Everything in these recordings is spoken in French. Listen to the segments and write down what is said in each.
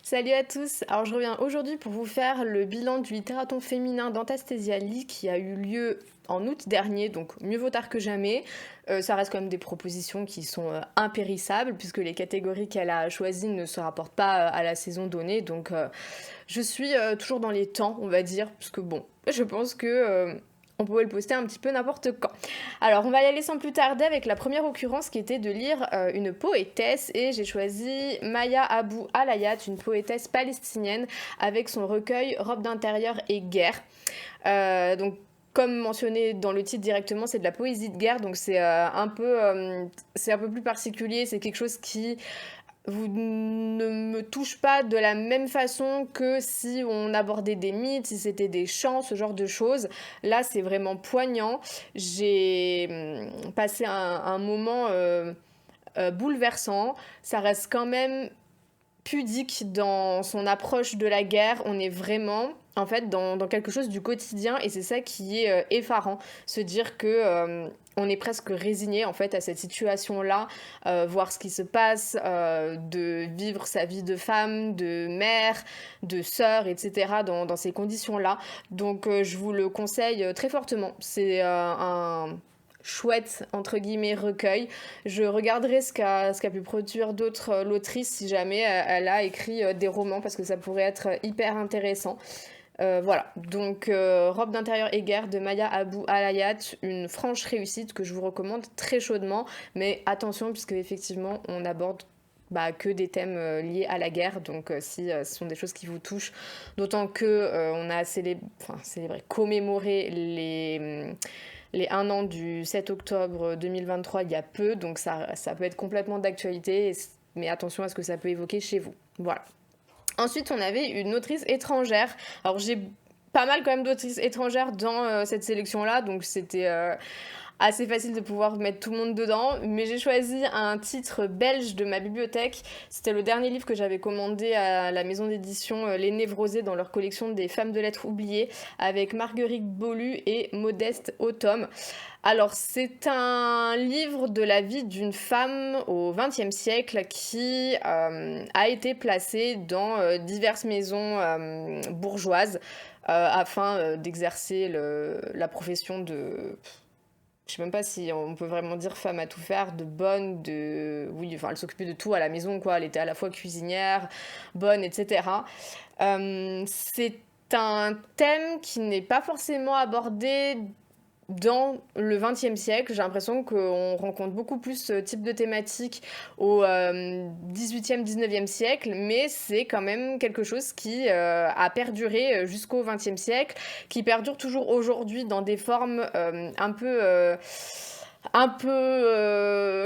Salut à tous, alors je reviens aujourd'hui pour vous faire le bilan du littératon féminin d'Antastasia Lee qui a eu lieu en août dernier, donc mieux vaut tard que jamais. Ça reste quand même des propositions qui sont impérissables puisque les catégories qu'elle a choisies ne se rapportent pas à la saison donnée, donc je suis toujours dans les temps, on va dire, parce que bon, je pense que on pouvait le poster un petit peu n'importe quand. Alors, on va y aller sans plus tarder avec la première occurrence qui était de lire une poétesse et j'ai choisi Maya Abou Alayat, une poétesse palestinienne avec son recueil Robe d'intérieur et guerre. Donc, comme mentionné dans le titre directement, c'est de la poésie de guerre, donc c'est un peu plus particulier, c'est quelque chose qui vous ne me touche pas de la même façon que si on abordait des mythes, si c'était des chants, ce genre de choses. Là, c'est vraiment poignant. J'ai passé un moment bouleversant. Ça reste quand même pudique dans son approche de la guerre. On est vraiment en fait dans quelque chose du quotidien et c'est ça qui est effarant. Se dire que on est presque résigné en fait à cette situation-là, voir ce qui se passe, de vivre sa vie de femme, de mère, de sœur, etc. dans ces conditions-là. Donc je vous le conseille très fortement. C'est un chouette entre guillemets recueil. Je regarderai ce qu'a pu produire d'autres l'autrice si jamais elle a écrit des romans parce que ça pourrait être hyper intéressant. Voilà, donc Robe d'intérieur et guerre de Maya Abou Alayat, une franche réussite que je vous recommande très chaudement, mais attention puisque effectivement on aborde que des thèmes liés à la guerre, donc si ce sont des choses qui vous touchent, d'autant que on a célébré, commémoré les 1 an du 7 octobre 2023 il y a peu, donc ça peut être complètement d'actualité, mais attention à ce que ça peut évoquer chez vous. Voilà. Ensuite, on avait une autrice étrangère. Alors, j'ai pas mal quand même d'autrices étrangères dans cette sélection-là, donc c'était assez facile de pouvoir mettre tout le monde dedans. Mais j'ai choisi un titre belge de ma bibliothèque. C'était le dernier livre que j'avais commandé à la maison d'édition Les Névrosés dans leur collection des femmes de lettres oubliées avec Marguerite Bolu et Modeste Automne. Alors, c'est un livre de la vie d'une femme au XXe siècle qui a été placée dans diverses maisons bourgeoises afin d'exercer la profession de... Je sais même pas si on peut vraiment dire femme à tout faire, de bonne, de... Oui, enfin, elle s'occupait de tout à la maison, quoi. Elle était à la fois cuisinière, bonne, etc. C'est un thème qui n'est pas forcément abordé dans le XXe siècle. J'ai l'impression qu'on rencontre beaucoup plus ce type de thématique au XVIIIe, XIXe siècle, mais c'est quand même quelque chose qui a perduré jusqu'au XXe siècle, qui perdure toujours aujourd'hui dans des formes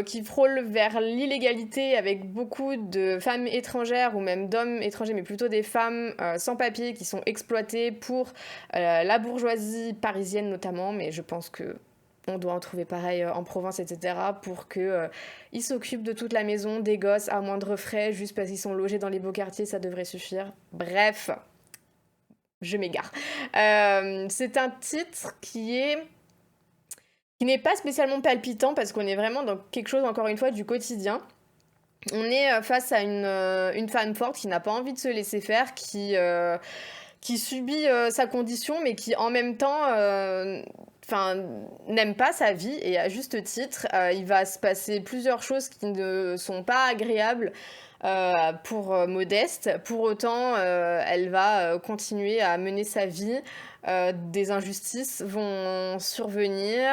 qui frôlent vers l'illégalité avec beaucoup de femmes étrangères ou même d'hommes étrangers, mais plutôt des femmes sans papier qui sont exploitées pour la bourgeoisie parisienne notamment, mais je pense que on doit en trouver pareil en province, etc., pour que ils s'occupent de toute la maison, des gosses à moindre frais, juste parce qu'ils sont logés dans les beaux quartiers, ça devrait suffire. Bref, je m'égare. C'est un titre qui n'est pas spécialement palpitant parce qu'on est vraiment dans quelque chose, encore une fois, du quotidien. On est face à une femme forte qui n'a pas envie de se laisser faire, qui subit sa condition, mais qui en même temps n'aime pas sa vie, et à juste titre. Il va se passer plusieurs choses qui ne sont pas agréables pour Modeste. Pour autant, elle va continuer à mener sa vie. Des injustices vont survenir.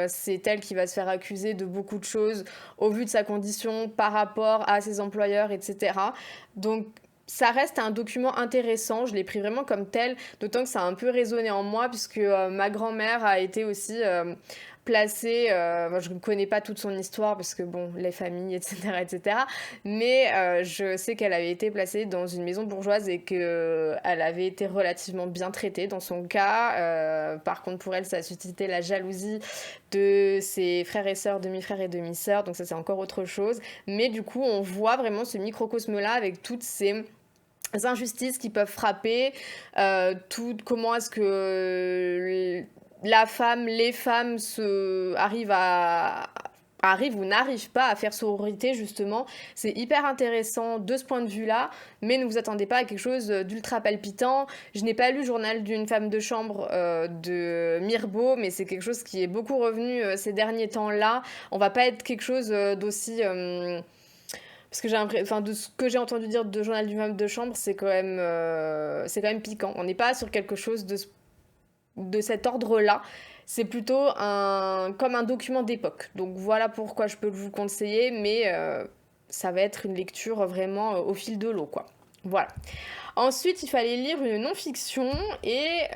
C'est elle qui va se faire accuser de beaucoup de choses au vu de sa condition par rapport à ses employeurs, etc. Donc, ça reste un document intéressant, je l'ai pris vraiment comme tel, d'autant que ça a un peu résonné en moi, puisque ma grand-mère a été aussi placée, je ne connais pas toute son histoire, parce que bon, les familles, etc., etc., mais je sais qu'elle avait été placée dans une maison bourgeoise et qu'elle avait été relativement bien traitée dans son cas. Par contre, pour elle, ça a suscité la jalousie de ses frères et sœurs, demi-frères et demi-sœurs, donc ça c'est encore autre chose. Mais du coup, on voit vraiment ce microcosme-là avec toutes ces injustices qui peuvent frapper, comment est-ce que la femme, les femmes arrivent à arrive ou n'arrive pas à faire sororité justement. C'est hyper intéressant de ce point de vue-là, mais ne vous attendez pas à quelque chose d'ultra palpitant. Je n'ai pas lu Journal d'une femme de chambre de Mirbeau, mais c'est quelque chose qui est beaucoup revenu ces derniers temps-là. On va pas être quelque chose d'aussi... parce que de ce que j'ai entendu dire de Journal d'une femme de chambre, c'est quand même piquant. On n'est pas sur quelque chose de cet ordre-là. C'est plutôt comme un document d'époque. Donc voilà pourquoi je peux vous le conseiller, mais ça va être une lecture vraiment au fil de l'eau, quoi. Voilà. Ensuite, il fallait lire une non-fiction et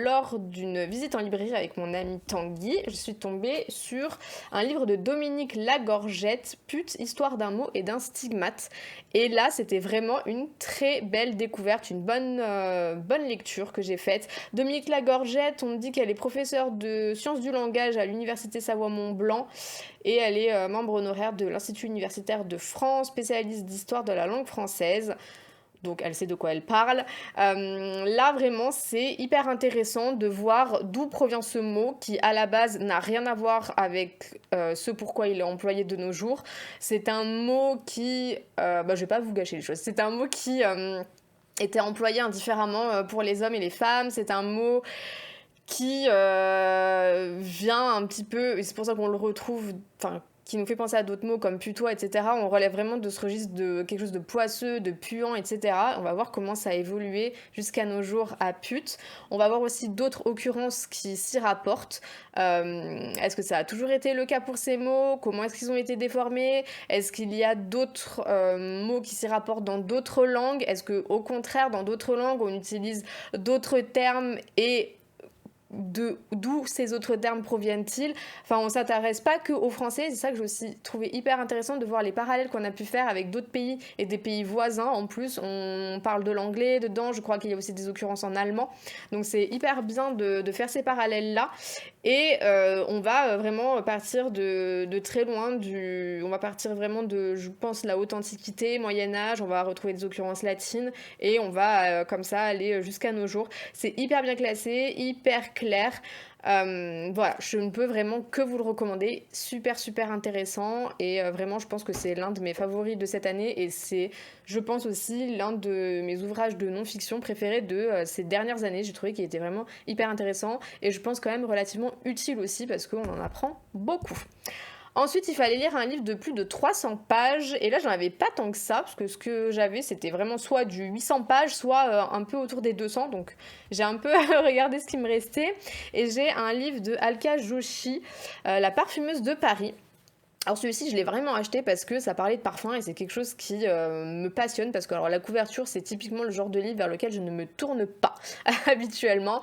lors d'une visite en librairie avec mon ami Tanguy, je suis tombée sur un livre de Dominique Lagorgette, Pute, histoire d'un mot et d'un stigmate. Et là, c'était vraiment une très belle découverte, une bonne lecture que j'ai faite. Dominique Lagorgette, on me dit qu'elle est professeure de sciences du langage à l'université Savoie-Mont-Blanc et elle est membre honoraire de l'Institut universitaire de France, spécialiste d'histoire de la langue française. Donc elle sait de quoi elle parle. Là vraiment c'est hyper intéressant de voir d'où provient ce mot qui à la base n'a rien à voir avec ce pourquoi il est employé de nos jours. C'est un mot qui... je vais pas vous gâcher les choses. C'est un mot qui était employé indifféremment pour les hommes et les femmes. C'est un mot qui vient un petit peu... Et c'est pour ça qu'on le retrouve... qui nous fait penser à d'autres mots comme putois, etc. On relève vraiment de ce registre de quelque chose de poisseux, de puant, etc. On va voir comment ça a évolué jusqu'à nos jours à pute. On va voir aussi d'autres occurrences qui s'y rapportent. Est-ce que ça a toujours été le cas pour ces mots? Comment est-ce qu'ils ont été déformés? Est-ce qu'il y a d'autres mots qui s'y rapportent dans d'autres langues? Est-ce qu'au contraire, dans d'autres langues, on utilise d'autres termes et d'où ces autres termes proviennent-ils? Enfin, on s'intéresse pas que aux Français, c'est ça que j'ai aussi trouvé hyper intéressant de voir les parallèles qu'on a pu faire avec d'autres pays et des pays voisins. En plus, on parle de l'anglais dedans, je crois qu'il y a aussi des occurrences en allemand. Donc c'est hyper bien de faire ces parallèles-là. Et on va vraiment partir de très loin on va partir vraiment de, je pense, la haute antiquité, Moyen-Âge, on va retrouver des occurrences latines et on va comme ça aller jusqu'à nos jours. C'est hyper bien classé, hyper clair. Voilà, je ne peux vraiment que vous le recommander. Super intéressant et vraiment je pense que c'est l'un de mes favoris de cette année et c'est, je pense aussi, l'un de mes ouvrages de non-fiction préférés de ces dernières années. J'ai trouvé qu'il était vraiment hyper intéressant et je pense quand même relativement utile aussi parce qu'on en apprend beaucoup. Ensuite, il fallait lire un livre de plus de 300 pages, et là, j'en avais pas tant que ça, parce que ce que j'avais, c'était vraiment soit du 800 pages, soit un peu autour des 200, donc j'ai un peu regardé ce qui me restait, et j'ai un livre de Alka Joshi, La parfumeuse de Paris. Alors celui-ci, je l'ai vraiment acheté parce que ça parlait de parfum et c'est quelque chose qui me passionne parce que alors, la couverture, c'est typiquement le genre de livre vers lequel je ne me tourne pas habituellement.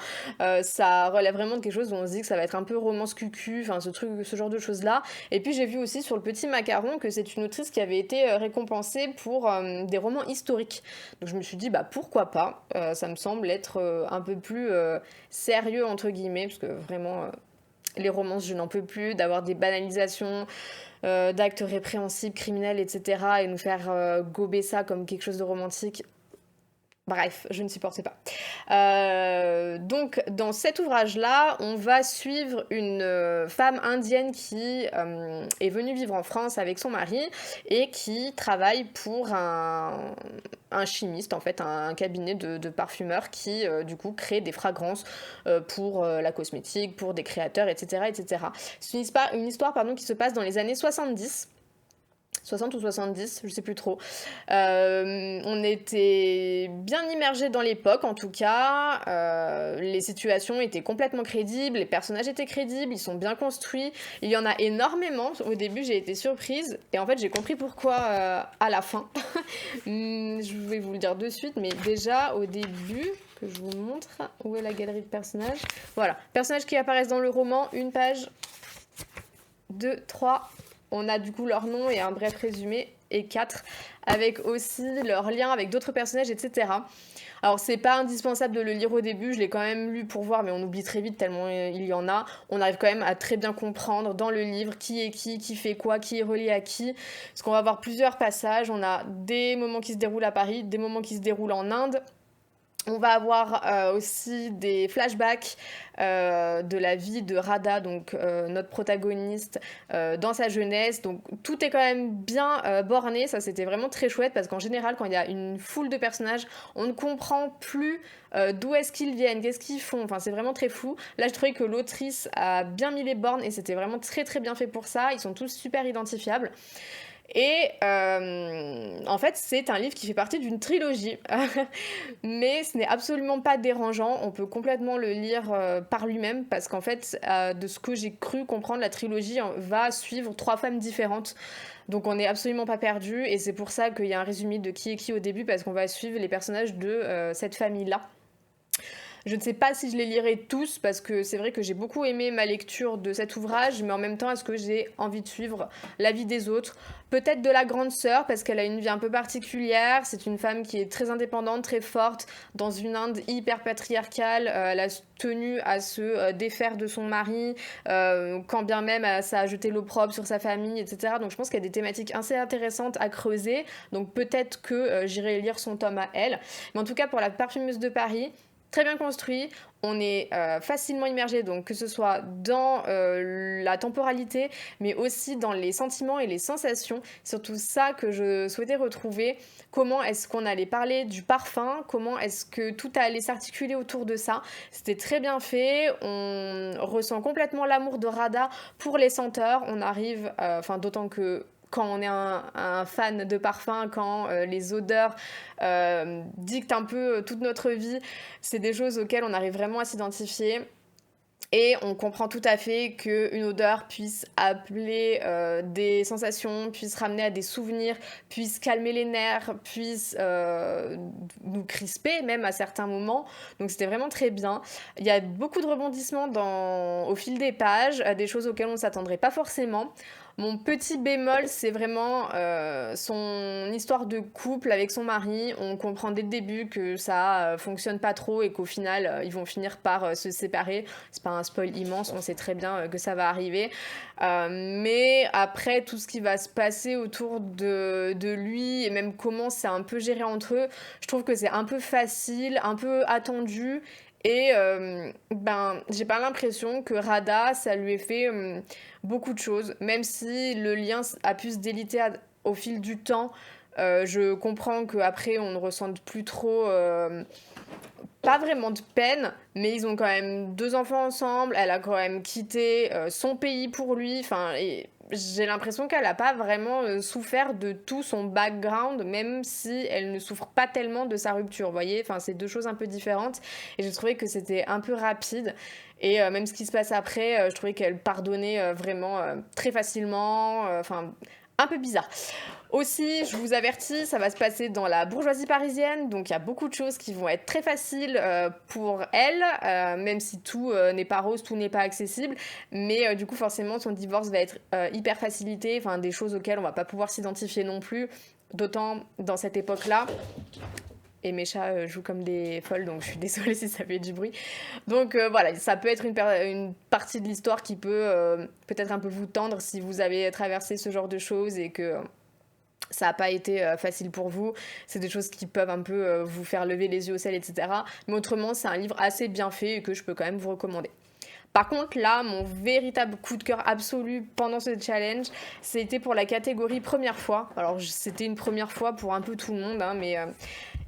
Ça relève vraiment de quelque chose où on se dit que ça va être un peu romance cucu, enfin ce genre de choses-là. Et puis j'ai vu aussi sur le petit macaron que c'est une autrice qui avait été récompensée pour des romans historiques. Donc je me suis dit, pourquoi pas. Ça me semble être un peu plus sérieux, entre guillemets, parce que vraiment... les romances, je n'en peux plus, d'avoir des banalisations d'actes répréhensibles, criminels, etc. et nous faire gober ça comme quelque chose de romantique. Bref, je ne supportais pas. Donc, dans cet ouvrage-là, on va suivre une femme indienne qui est venue vivre en France avec son mari et qui travaille pour un chimiste, en fait, un cabinet de parfumeurs qui, du coup, crée des fragrances pour la cosmétique, pour des créateurs, etc. etc. C'est une histoire qui se passe dans les années 70. 60 ou 70, je sais plus trop. On était bien immergés dans l'époque, en tout cas. Les situations étaient complètement crédibles, les personnages étaient crédibles, ils sont bien construits. Il y en a énormément. Au début, j'ai été surprise. Et en fait, j'ai compris pourquoi à la fin. Je vais vous le dire de suite, mais déjà, au début... que je vous montre. Où est la galerie de personnages? Voilà. Personnages qui apparaissent dans le roman, une page, 2, 3... On a du coup leur nom et un bref résumé, et 4, avec aussi leur lien avec d'autres personnages, etc. Alors c'est pas indispensable de le lire au début, je l'ai quand même lu pour voir, mais on oublie très vite tellement il y en a. On arrive quand même à très bien comprendre dans le livre qui est qui fait quoi, qui est relié à qui. Parce qu'on va avoir plusieurs passages, on a des moments qui se déroulent à Paris, des moments qui se déroulent en Inde, On va avoir aussi des flashbacks de la vie de Radha, donc notre protagoniste, dans sa jeunesse. Donc tout est quand même bien borné. Ça, c'était vraiment très chouette parce qu'en général, quand il y a une foule de personnages, on ne comprend plus d'où est-ce qu'ils viennent, qu'est-ce qu'ils font. Enfin, c'est vraiment très flou. Là, je trouvais que l'autrice a bien mis les bornes et c'était vraiment très très bien fait pour ça. Ils sont tous super identifiables. Et en fait, c'est un livre qui fait partie d'une trilogie. Mais ce n'est absolument pas dérangeant. On peut complètement le lire par lui-même parce qu'en fait, de ce que j'ai cru comprendre, la trilogie va suivre 3 femmes différentes. Donc on n'est absolument pas perdu. Et c'est pour ça qu'il y a un résumé de qui est qui au début parce qu'on va suivre les personnages de cette famille-là. Je ne sais pas si je les lirai tous parce que c'est vrai que j'ai beaucoup aimé ma lecture de cet ouvrage, mais en même temps, est-ce que j'ai envie de suivre la vie des autres? Peut-être de la grande sœur parce qu'elle a une vie un peu particulière. C'est une femme qui est très indépendante, très forte, dans une Inde hyper patriarcale. Elle a tenu à se défaire de son mari, quand bien même ça a jeté l'opprobre sur sa famille, etc. Donc je pense qu'il y a des thématiques assez intéressantes à creuser. Donc peut-être que j'irai lire son tome à elle. Mais en tout cas, pour la parfumeuse de Paris, très bien construit, on est facilement immergé, donc que ce soit dans la temporalité, mais aussi dans les sentiments et les sensations. Surtout ça que je souhaitais retrouver. Comment est-ce qu'on allait parler du parfum? Comment est-ce que tout allait s'articuler autour de ça? C'était très bien fait. On ressent complètement l'amour de Radha pour les senteurs. On arrive, d'autant que quand on est un fan de parfum, quand les odeurs dictent un peu toute notre vie, c'est des choses auxquelles on arrive vraiment à s'identifier. Et on comprend tout à fait qu'une odeur puisse appeler des sensations, puisse ramener à des souvenirs, puisse calmer les nerfs, puisse nous crisper même à certains moments. Donc c'était vraiment très bien. Il y a beaucoup de rebondissements au fil des pages, des choses auxquelles on ne s'attendrait pas forcément. Mon petit bémol, c'est vraiment son histoire de couple avec son mari. On comprend dès le début que ça fonctionne pas trop et qu'au final, ils vont finir par se séparer. C'est pas un spoil immense, on sait très bien que ça va arriver. Mais après, tout ce qui va se passer autour de lui et même comment c'est un peu géré entre eux, je trouve que c'est un peu facile, un peu attendu. Et j'ai pas l'impression que Radha, ça lui ait fait beaucoup de choses, même si le lien a pu se déliter au fil du temps. Je comprends qu'après, on ne ressente plus trop, pas vraiment de peine, mais ils ont quand même 2 enfants ensemble. Elle a quand même quitté son pays pour lui. Et j'ai l'impression qu'elle n'a pas vraiment souffert de tout son background, même si elle ne souffre pas tellement de sa rupture. Vous voyez, c'est 2 choses un peu différentes. Et j'ai trouvé que c'était un peu rapide. Et même ce qui se passe après, je trouvais qu'elle pardonnait vraiment très facilement. Un peu bizarre. Aussi, je vous avertis, ça va se passer dans la bourgeoisie parisienne, donc il y a beaucoup de choses qui vont être très faciles pour elle, même si tout n'est pas rose, tout n'est pas accessible. Mais du coup, forcément, son divorce va être hyper facilité, des choses auxquelles on va pas pouvoir s'identifier non plus, d'autant dans cette époque-là. Et mes chats jouent comme des folles, donc je suis désolée si ça fait du bruit. Donc voilà, ça peut être une partie de l'histoire qui peut peut-être un peu vous tendre si vous avez traversé ce genre de choses et que ça n'a pas été facile pour vous. C'est des choses qui peuvent un peu vous faire lever les yeux au ciel, etc. Mais autrement, c'est un livre assez bien fait et que je peux quand même vous recommander. Par contre, là, mon véritable coup de cœur absolu pendant ce challenge, c'était pour la catégorie première fois. Alors, c'était une première fois pour un peu tout le monde, mais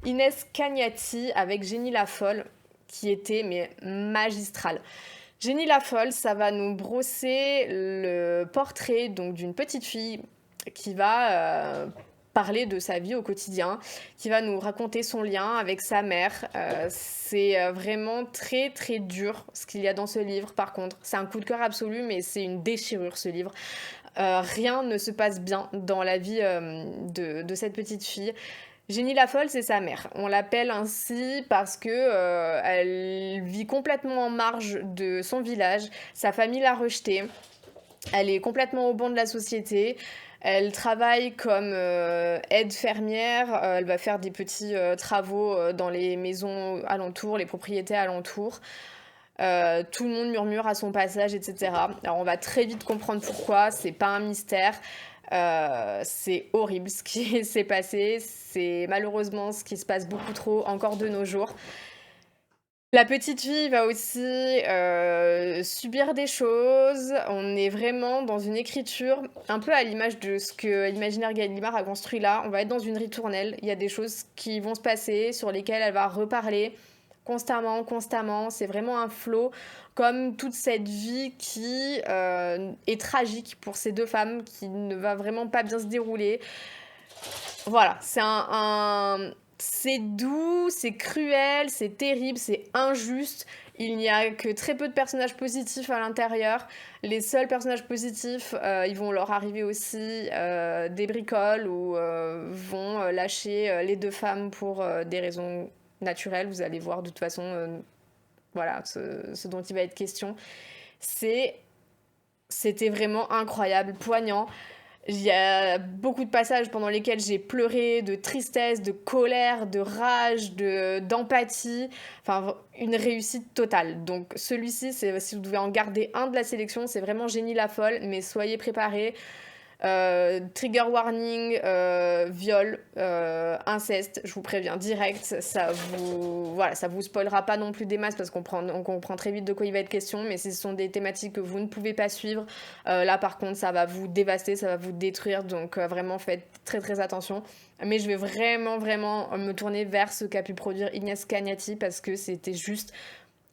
Inès Cagnati avec Jenny la Folle, qui était magistrale. Jenny la Folle, ça va nous brosser le portrait donc d'une petite fille qui va parler de sa vie au quotidien, qui va nous raconter son lien avec sa mère. C'est vraiment très très dur ce qu'il y a dans ce livre. Par contre, c'est un coup de cœur absolu, mais c'est une déchirure ce livre. Rien ne se passe bien dans la vie de cette petite fille. Jenny la Folle, c'est sa mère. On l'appelle ainsi parce que elle vit complètement en marge de son village. Sa famille l'a rejetée. Elle est complètement au banc de la société. Elle travaille comme aide fermière. Elle va faire des petits travaux dans les maisons alentours, les propriétés alentours. Tout le monde murmure à son passage, etc. Alors on va très vite comprendre pourquoi, c'est pas un mystère. C'est horrible ce qui s'est passé, c'est malheureusement ce qui se passe beaucoup trop encore de nos jours. La petite fille va aussi, subir des choses. On est vraiment dans une écriture un peu à l'image de ce que Imaginaire Gallimard a construit là. On va être dans une ritournelle. Il y a des choses qui vont se passer, sur lesquelles elle va reparler constamment, constamment. C'est vraiment un flot, comme toute cette vie qui, est tragique pour ces 2 femmes, qui ne va vraiment pas bien se dérouler. Voilà, c'est doux, c'est cruel, c'est terrible, c'est injuste. Il n'y a que très peu de personnages positifs à l'intérieur. Les seuls personnages positifs, ils vont leur arriver aussi des bricoles ou vont lâcher les 2 femmes pour des raisons naturelles. Vous allez voir de toute façon, voilà, ce dont il va être question. C'était vraiment incroyable, poignant. Il y a beaucoup de passages pendant lesquels j'ai pleuré de tristesse, de colère, de rage, d'empathie. Enfin, une réussite totale. Donc celui-ci, si vous devez en garder un de la sélection, c'est vraiment Génie la folle, mais soyez préparés. Trigger warning, viol, inceste, je vous préviens direct, ça vous spoilera pas non plus des masses parce on comprend très vite de quoi il va être question, mais ce sont des thématiques que vous ne pouvez pas suivre. Là par contre ça va vous dévaster, ça va vous détruire, donc vraiment faites très très attention. Mais je vais vraiment vraiment me tourner vers ce qu'a pu produire Ignace Cagnati parce que c'était juste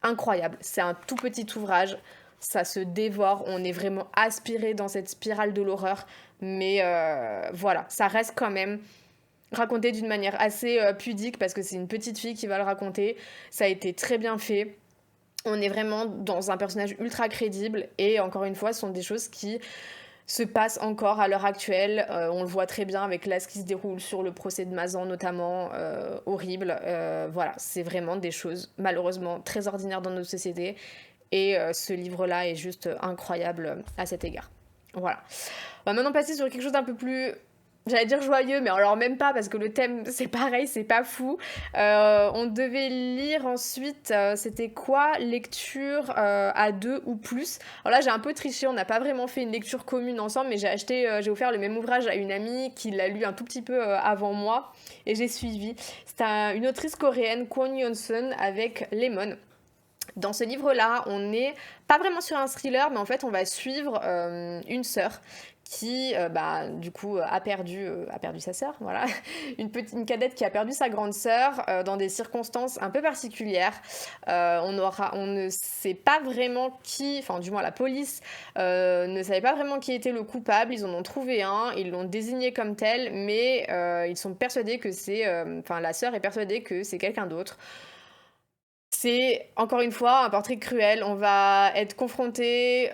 incroyable. C'est un tout petit ouvrage, ça se dévore, on est vraiment aspiré dans cette spirale de l'horreur, mais voilà, ça reste quand même raconté d'une manière assez pudique parce que c'est une petite fille qui va le raconter, ça a été très bien fait. On est vraiment dans un personnage ultra crédible et encore une fois, ce sont des choses qui se passent encore à l'heure actuelle. On le voit très bien avec là ce qui se déroule sur le procès de Mazan notamment, horrible. Voilà, c'est vraiment des choses malheureusement très ordinaires dans notre société et ce livre-là est juste incroyable à cet égard. Voilà. On va maintenant passer sur quelque chose d'un peu plus, j'allais dire joyeux, mais alors même pas, parce que le thème, c'est pareil, c'est pas fou. On devait lire ensuite, c'était quoi? Lecture à 2 ou plus. Alors là, j'ai un peu triché, on n'a pas vraiment fait une lecture commune ensemble, mais j'ai offert le même ouvrage à une amie qui l'a lu un tout petit peu avant moi, et j'ai suivi. C'est une autrice coréenne, Kwon Yeon-sun, avec Lemon. Dans ce livre-là, on n'est pas vraiment sur un thriller, mais en fait, on va suivre une sœur qui, du coup, a perdu sa sœur, voilà. Une cadette qui a perdu sa grande sœur dans des circonstances un peu particulières. On ne sait pas vraiment qui, enfin, du moins la police ne savait pas vraiment qui était le coupable. Ils en ont trouvé un, ils l'ont désigné comme tel, mais ils sont persuadés que la sœur est persuadée que c'est quelqu'un d'autre. C'est, encore une fois, un portrait cruel. On va être confronté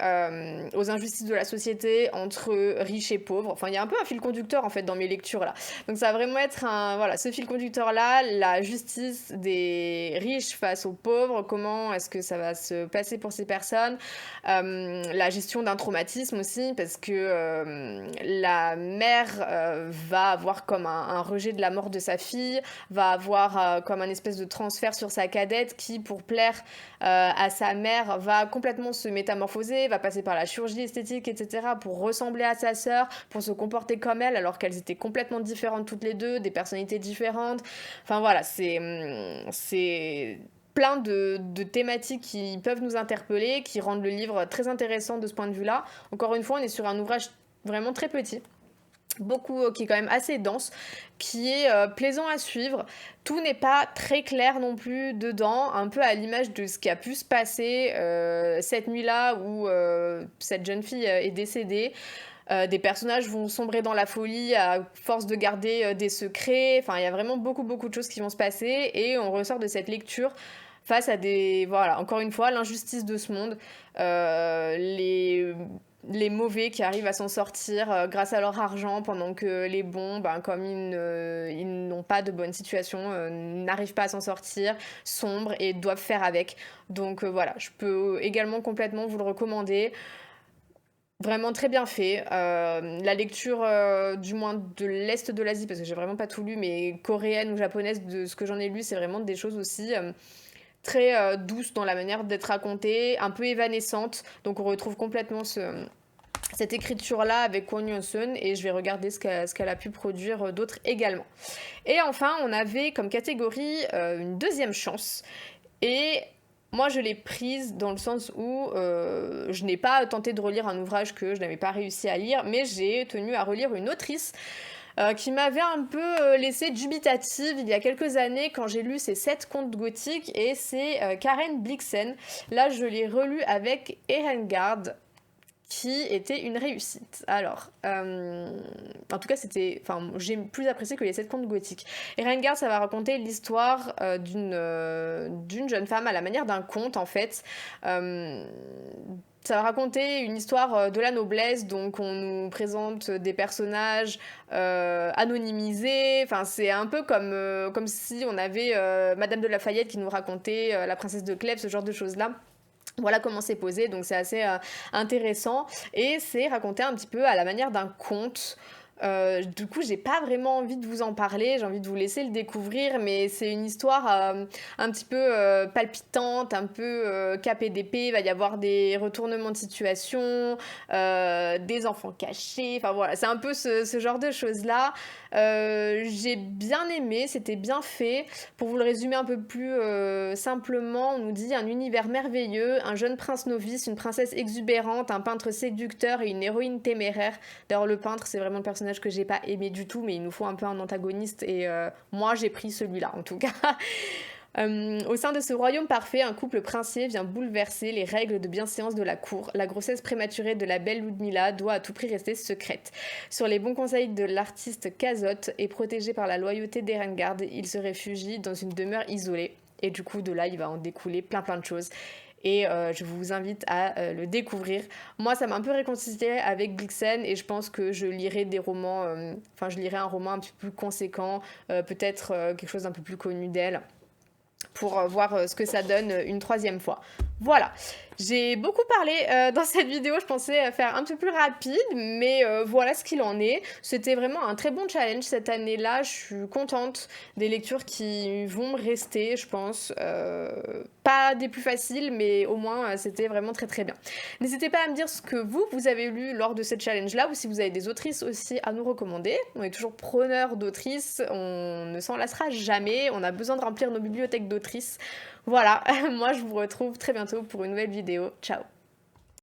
aux injustices de la société entre riches et pauvres. Enfin, il y a un peu un fil conducteur, en fait, dans mes lectures, là. Donc, ça va vraiment être ce fil conducteur-là, la justice des riches face aux pauvres. Comment est-ce que ça va se passer pour ces personnes? La gestion d'un traumatisme aussi, parce que la mère va avoir comme un rejet de la mort de sa fille, va avoir comme un espèce de transfert sur sa cadette qui, pour plaire à sa mère, va complètement se métamorphoser, va passer par la chirurgie esthétique, etc. pour ressembler à sa sœur, pour se comporter comme elle, alors qu'elles étaient complètement différentes toutes les deux, des personnalités différentes. Enfin voilà, c'est plein de thématiques qui peuvent nous interpeller, qui rendent le livre très intéressant de ce point de vue-là. Encore une fois, on est sur un ouvrage vraiment très petit, qui est quand même assez dense, qui est plaisant à suivre. Tout n'est pas très clair non plus dedans, un peu à l'image de ce qui a pu se passer cette nuit-là où cette jeune fille est décédée. Des personnages vont sombrer dans la folie à force de garder des secrets. Enfin, il y a vraiment beaucoup, beaucoup de choses qui vont se passer et on ressort de cette lecture face à encore une fois, l'injustice de ce monde, les mauvais qui arrivent à s'en sortir grâce à leur argent pendant que les bons, comme ils n'ont pas de bonne situation, n'arrivent pas à s'en sortir, sombrent et doivent faire avec. Donc voilà, je peux également complètement vous le recommander. Vraiment très bien fait. La lecture, du moins de l'Est de l'Asie, parce que j'ai vraiment pas tout lu, mais coréenne ou japonaise, de ce que j'en ai lu, c'est vraiment des choses aussi très douces dans la manière d'être racontées, un peu évanescentes. Donc on retrouve complètement cette écriture-là avec Kwon Young-sun et je vais regarder ce qu'elle a pu produire d'autre également. Et enfin, on avait comme catégorie une deuxième chance. Et moi, je l'ai prise dans le sens où je n'ai pas tenté de relire un ouvrage que je n'avais pas réussi à lire, mais j'ai tenu à relire une autrice qui m'avait un peu laissée dubitative il y a quelques années quand j'ai lu ses 7 contes gothiques, et c'est Karen Blixen. Là, je l'ai relu avec Erengard, qui était une réussite. Alors, en tout cas, j'ai plus apprécié que les 7 contes gothiques. Erengard, ça va raconter l'histoire d'une jeune femme à la manière d'un conte, en fait. Ça va raconter une histoire de la noblesse, donc on nous présente des personnages anonymisés, enfin c'est un peu comme si on avait Madame de Lafayette qui nous racontait la princesse de Clèves, ce genre de choses-là. Voilà comment c'est posé, donc c'est assez intéressant, et c'est raconté un petit peu à la manière d'un conte. Du coup, j'ai pas vraiment envie de vous en parler, j'ai envie de vous laisser le découvrir, mais c'est une histoire un petit peu palpitante, un peu capée d'épée. Il va y avoir des retournements de situation, des enfants cachés, enfin voilà, c'est un peu ce genre de choses-là. J'ai bien aimé, c'était bien fait. Pour vous le résumer un peu plus simplement, on nous dit un univers merveilleux, un jeune prince novice, une princesse exubérante, un peintre séducteur et une héroïne téméraire. D'ailleurs, le peintre, c'est vraiment le personnage que j'ai pas aimé du tout, mais il nous faut un peu un antagoniste, et moi j'ai pris celui-là en tout cas. Au sein de ce royaume parfait, un couple princier vient bouleverser les règles de bienséance de la cour. La grossesse prématurée de la belle Ludmilla doit à tout prix rester secrète. Sur les bons conseils de l'artiste Cazot et protégé par la loyauté d'Erengard, il se réfugie dans une demeure isolée. Et du coup, de là, il va en découler plein de choses. Et je vous invite à le découvrir. Moi, ça m'a un peu réconcilié avec Blixen, et je pense que je lirai des romans, je lirai un roman un petit peu plus conséquent, peut-être quelque chose d'un peu plus connu d'elle, pour voir ce que ça donne une troisième fois. Voilà, j'ai beaucoup parlé dans cette vidéo, je pensais faire un peu plus rapide, mais voilà ce qu'il en est. C'était vraiment un très bon challenge cette année-là, je suis contente des lectures qui vont me rester, je pense. Pas des plus faciles, mais au moins c'était vraiment très bien. N'hésitez pas à me dire ce que vous avez lu lors de cette challenge-là, ou si vous avez des autrices aussi à nous recommander. On est toujours preneurs d'autrices, on ne s'en lassera jamais, on a besoin de remplir nos bibliothèques d'autrices. Voilà, moi je vous retrouve très bientôt pour une nouvelle vidéo. Ciao!